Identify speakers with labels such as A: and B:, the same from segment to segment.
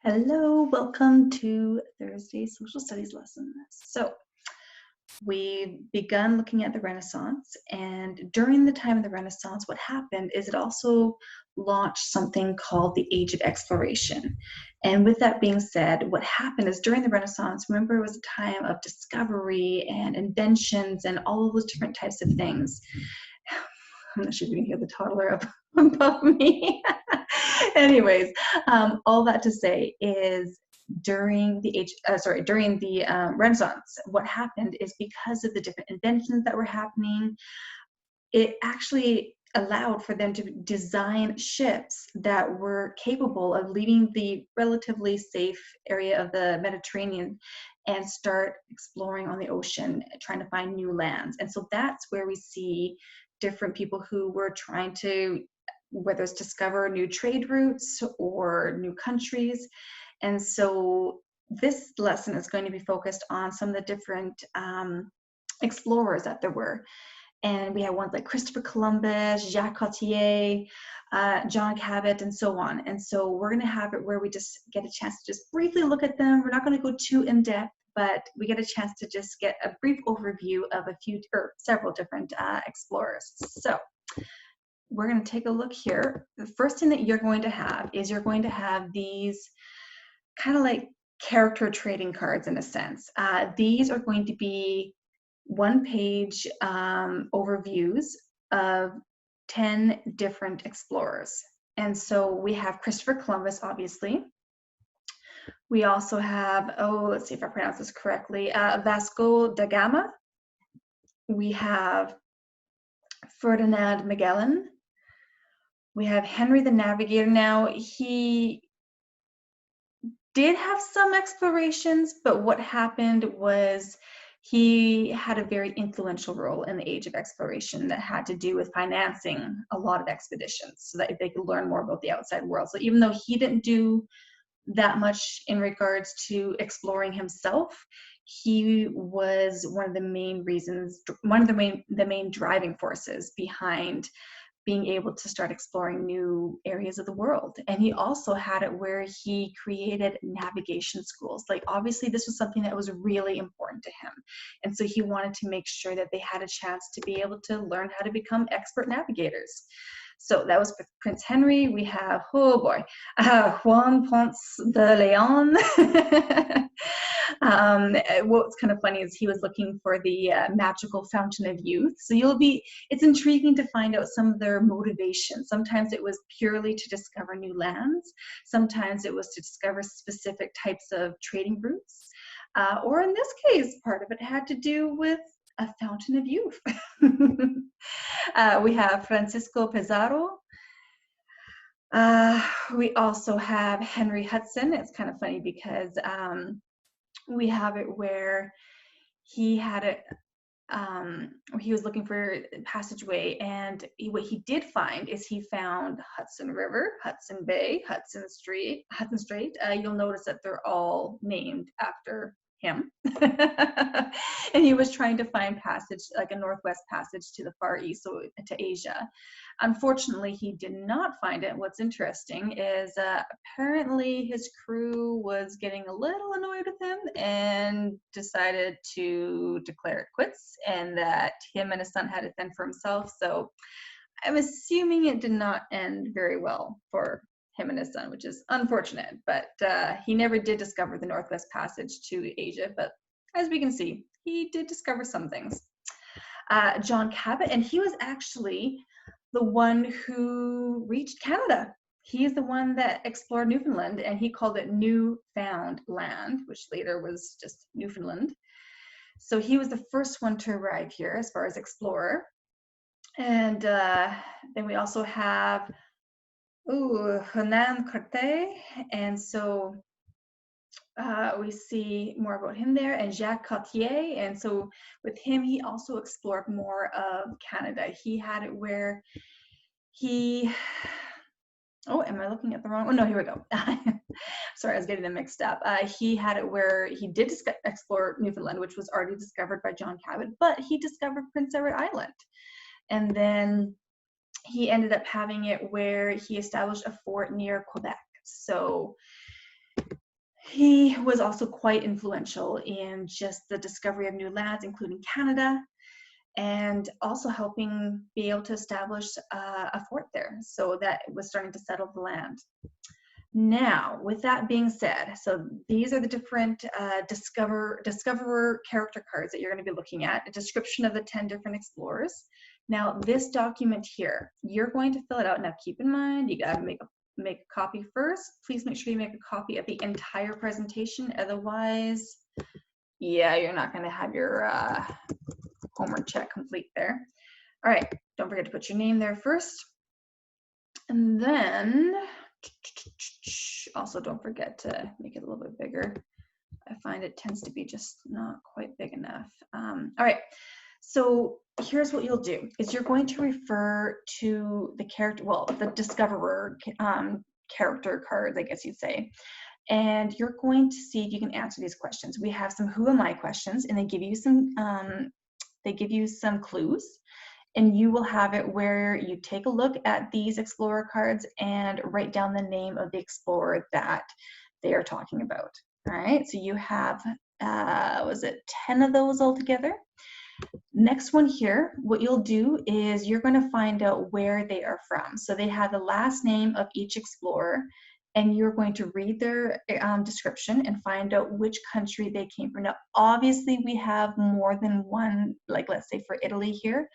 A: Hello, welcome to Thursday's social studies lesson. So, we begun looking at the Renaissance, and during the time of the Renaissance, what happened is it also launched something called the Age of Exploration. And with that being said, what happened is during the Renaissance, remember, it was a time of discovery and inventions and all of those different types of things. I'm not sure if you can hear the toddler up above me. Anyways, all that to say is during the Renaissance, what happened is because of the different inventions that were happening, it actually allowed for them to design ships that were capable of leaving the relatively safe area of the Mediterranean and start exploring on the ocean, trying to find new lands. And so that's where we see different people who were trying to, whether it's discover new trade routes or new countries. And so this lesson is going to be focused on some of the different explorers that there were. And we have ones like Christopher Columbus, Jacques Cartier, John Cabot, and so on. And so we're going to have it where we just get a chance to just briefly look at them. We're not going to go too in depth, but we get a chance to just get a brief overview of a few or several different explorers. So we're going to take a look here. The first thing that you're going to have is you're going to have these kind of like character trading cards in a sense. These are going to be one-page overviews of 10 different explorers. And so we have Christopher Columbus, obviously. We also have, let's see if I pronounce this correctly, Vasco da Gama. We have Ferdinand Magellan. We have Henry the Navigator. Now, he did have some explorations, but what happened was he had a very influential role in the Age of Exploration that had to do with financing a lot of expeditions so that they could learn more about the outside world. So even though he didn't do that much in regards to exploring himself, he was one of the main reasons, the main driving forces behind being able to start exploring new areas of the world. And he also had it where he created navigation schools. Like, obviously this was something that was really important to him. And so he wanted to make sure that they had a chance to be able to learn how to become expert navigators. So that was with Prince Henry. We have, Juan Ponce de Leon. What's kind of funny is he was looking for the magical fountain of youth. So it's intriguing to find out some of their motivation. Sometimes it was purely to discover new lands. Sometimes it was to discover specific types of trading routes. Or in this case, part of it had to do with a fountain of youth. We have Francisco Pizarro. We also have Henry Hudson. It's kind of funny because we have it where he had it, he was looking for passageway, and what he did find is he found Hudson River, Hudson Bay, Hudson Strait. You'll notice that they're all named after him. And he was trying to find passage, like a northwest passage to the Far East, so to Asia. Unfortunately, he did not find it. What's interesting is apparently his crew was getting a little annoyed with him and decided to declare it quits, and that him and his son had to fend for himself. So I'm assuming it did not end very well for him and his son, which is unfortunate, but he never did discover the Northwest Passage to Asia, but as we can see, he did discover some things. John Cabot, and he was actually the one who reached Canada. He is the one that explored Newfoundland, and he called it Newfound Land, which later was just Newfoundland. So he was the first one to arrive here as far as explorer. And then we also have Hernan Cortes, and so we see more about him there, and Jacques Cartier. And so with him, he also explored more of Canada. He had it where he, am I looking at the wrong? Oh no, here we go. Sorry, I was getting them mixed up. He had it where he did explore Newfoundland, which was already discovered by John Cabot, but he discovered Prince Edward Island. And then he ended up having it where he established a fort near Quebec. So He was also quite influential in just the discovery of new lands, including Canada, and also helping be able to establish a fort there, so that it was starting to settle the land. Now, with that being said, so these are the different discoverer character cards that you're going to be looking at, a description of the 10 different explorers. Now, this document here, you're going to fill it out. Now, keep in mind, you got to make a copy first. Please make sure you make a copy of the entire presentation. Otherwise, yeah, you're not going to have your homework check complete there. All right, don't forget to put your name there first. And then, also don't forget to make it a little bit bigger. I find it tends to be just not quite big enough. All right, so here's what you'll do, is you're going to refer to the character, well, the discoverer character cards, I guess you'd say. And you're going to see if you can answer these questions. We have some who am I questions, and they give you some clues. And you will have it where you take a look at these explorer cards and write down the name of the explorer that they are talking about. All right, so you have, was it 10 of those altogether? Next one here, what you'll do is you're going to find out where they are from. So they have the last name of each explorer, and you're going to read their description and find out which country they came from. Now, obviously, we have more than one, like let's say for Italy here,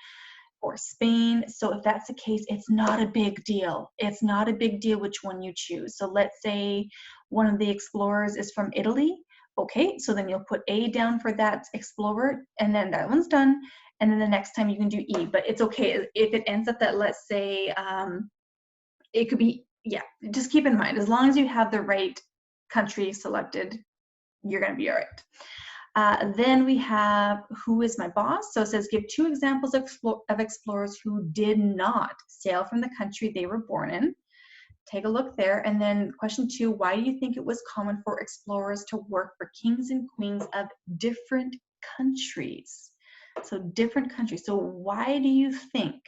A: or Spain. So if that's the case, it's not a big deal. It's not a big deal which one you choose. So let's say one of the explorers is from Italy. Okay, so then you'll put A down for that explorer, and then that one's done. And then the next time you can do E, but it's okay if it ends up that, let's say, it could be, yeah, just keep in mind, as long as you have the right country selected, you're gonna be all right. Then we have who is my boss. So it says give 2 examples of explorers who did not sail from the country they were born in. Take a look there. And then question 2, why do you think it was common for explorers to work for kings and queens of different countries? So different countries. So why do you think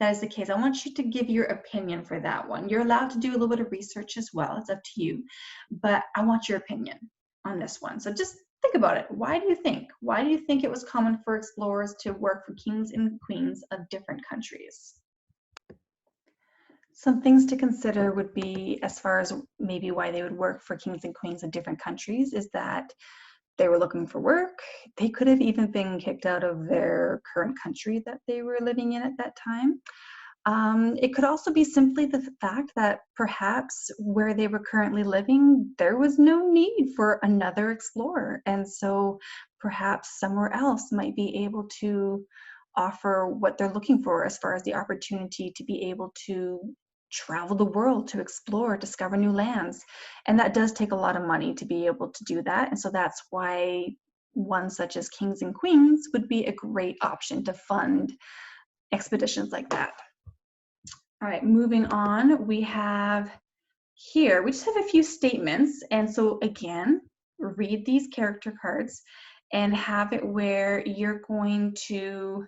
A: that is the case? I want you to give your opinion for that one. You're allowed to do a little bit of research as well. It's up to you. But I want your opinion on this one. So just think about it. Why do you think? Why do you think it was common for explorers to work for kings and queens of different countries? Some things to consider would be, as far as maybe why they would work for kings and queens of different countries, is that they were looking for work. They could have even been kicked out of their current country that they were living in at that time. It could also be simply the fact that perhaps where they were currently living, there was no need for another explorer. And so perhaps somewhere else might be able to offer what they're looking for, as far as the opportunity to be able to travel the world, to explore, discover new lands. And that does take a lot of money to be able to do that. And so that's why one such as Kings and Queens would be a great option to fund expeditions like that. All right, moving on, we have here, we just have a few statements. And so again, read these character cards and have it where you're going to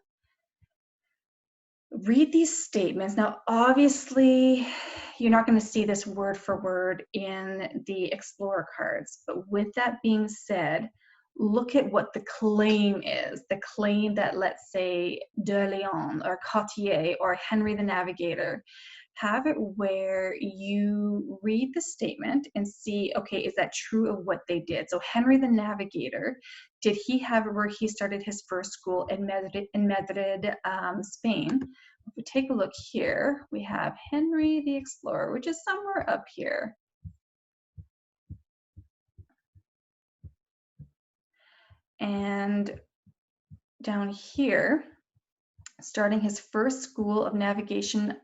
A: read these statements. Now, obviously, you're not going to see this word for word in the Explorer cards, but with that being said, look at what the claim is. The claim that, let's say, De Leon or Cartier or Henry the Navigator. Have it where you read the statement and see, okay, is that true of what they did? So Henry the Navigator, did he have where he started his first school in Madrid, Spain? If we take a look here, we have Henry the Explorer, which is somewhere up here. And down here, starting his first school of navigation,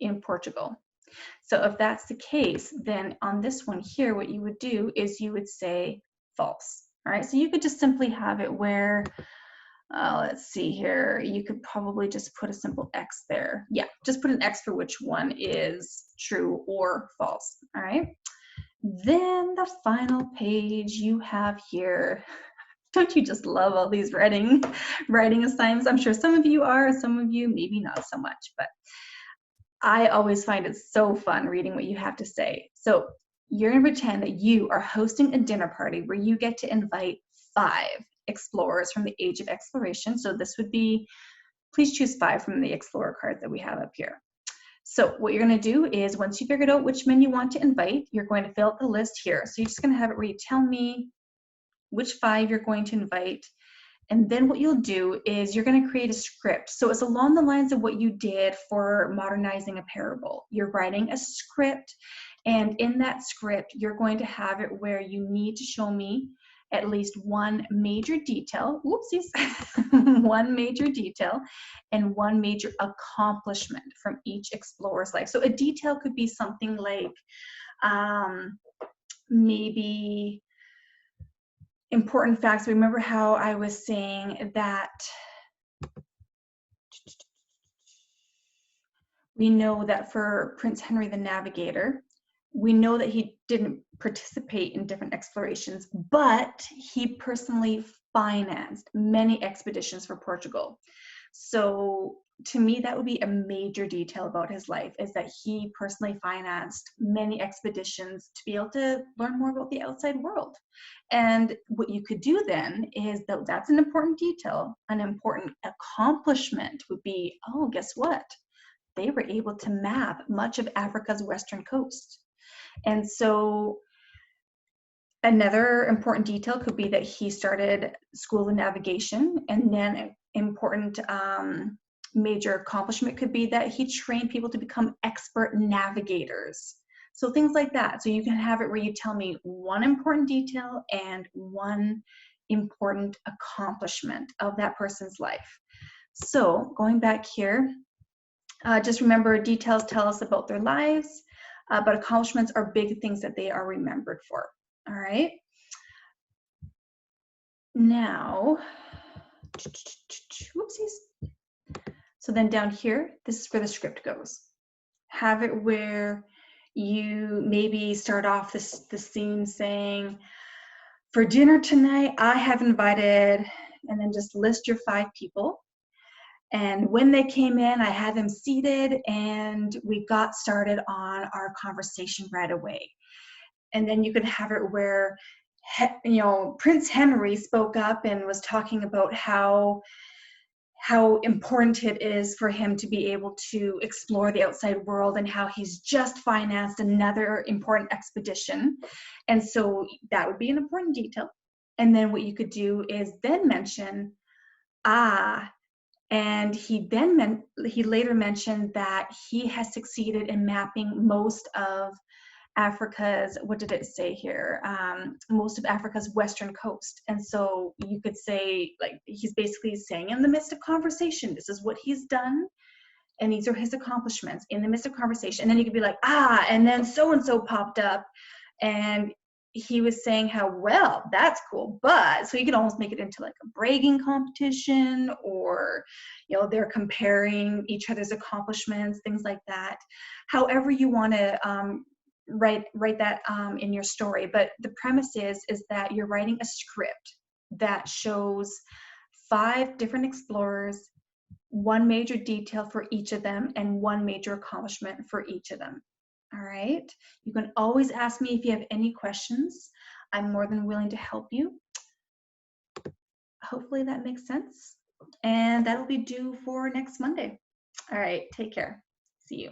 A: in Portugal. So if that's the case, then on this one here, what you would do is you would say false. All right, so you could just simply have it where, let's see here, you could probably just put a simple X there. Yeah, just put an X for which one is true or false. All right, then the final page you have here. Don't you just love all these writing assignments? I'm sure some of you are, some of you maybe not so much, but I always find it so fun reading what you have to say. So you're going to pretend that you are hosting a dinner party where you get to invite 5 explorers from the Age of Exploration. So this would be, please choose 5 from the Explorer cards that we have up here. So what you're going to do is, once you figured out which men you want to invite, you're going to fill out the list here. So you're just going to have it where you tell me which 5 you're going to invite. And then what you'll do is you're going to create a script. So it's along the lines of what you did for modernizing a parable. You're writing a script, and in that script, you're going to have it where you need to show me at least one major detail, whoopsies, one major detail and one major accomplishment from each explorer's life. So a detail could be something like maybe important facts. Remember how I was saying that we know that for Prince Henry the Navigator, we know that he didn't participate in different explorations, but he personally financed many expeditions for Portugal. So to me, that would be a major detail about his life, is that he personally financed many expeditions to be able to learn more about the outside world. And what you could do then is that that's an important detail. An important accomplishment would be, oh, guess what? They were able to map much of Africa's western coast. And so another important detail could be that he started School of Navigation, and then an important major accomplishment could be that he trained people to become expert navigators. So things like that. So you can have it where you tell me one important detail and one important accomplishment of that person's life. So going back here, just remember, details tell us about their lives, but accomplishments are big things that they are remembered for. All right. Now, whoopsies. So then down here, this is where the script goes. Have it where you maybe start off the scene saying, for dinner tonight, I have invited, and then just list your 5 people. And when they came in, I had them seated and we got started on our conversation right away. And then you can have it where, you know, Prince Henry spoke up and was talking about how important it is for him to be able to explore the outside world, and how he's just financed another important expedition. And so that would be an important detail. And then what you could do is then mention, and he later mentioned that he has succeeded in mapping most of Africa's, what did it say here? Most of Africa's western coast. And so you could say, like, he's basically saying in the midst of conversation, this is what he's done, and these are his accomplishments in the midst of conversation. And then you could be like, and then so-and-so popped up, and he was saying how, well, that's cool. But so you could almost make it into like a bragging competition, or, you know, they're comparing each other's accomplishments, things like that. However you want to write that in your story. But the premise is that you're writing a script that shows 5 different explorers, one major detail for each of them, and one major accomplishment for each of them. All right. You can always ask me if you have any questions. I'm more than willing to help you. Hopefully that makes sense. And that'll be due for next Monday. All right. Take care. See you.